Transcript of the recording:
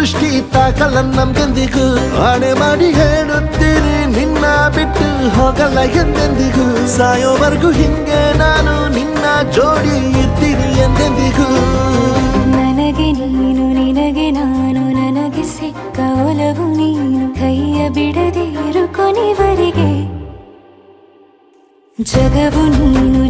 ದೃಷ್ಟಿ ತಾಕಲ್ಲ ನಮ್ಗೆಂದಿಗೂ ಆಣೆ ಮಾಡಿ ಹೇಳುತ್ತೀನಿ ನಿನ್ನ ಬಿಟ್ಟು ಹೋಗಲ್ಲ ಎಂದೆಂದಿಗೂ ಸಾಯೋವರೆಗೂ ಹಿಂಗೆ ನಾನು ನಿನ್ನ ಜೋಡಿ ಇರ್ತೀನಿ ಎಂದೆಂದಿಗೂ ನನಗೆ ನೀನು ನಿನಗೆ ನಾನು ನನಗೆ ಸಿಕ್ಕ ಒಲವು ನೀನು ಕೈಯ ಬಿಡದೆ ಇರು ಕೊನೆವರೆಗೆ ಜಗವು ನೀನು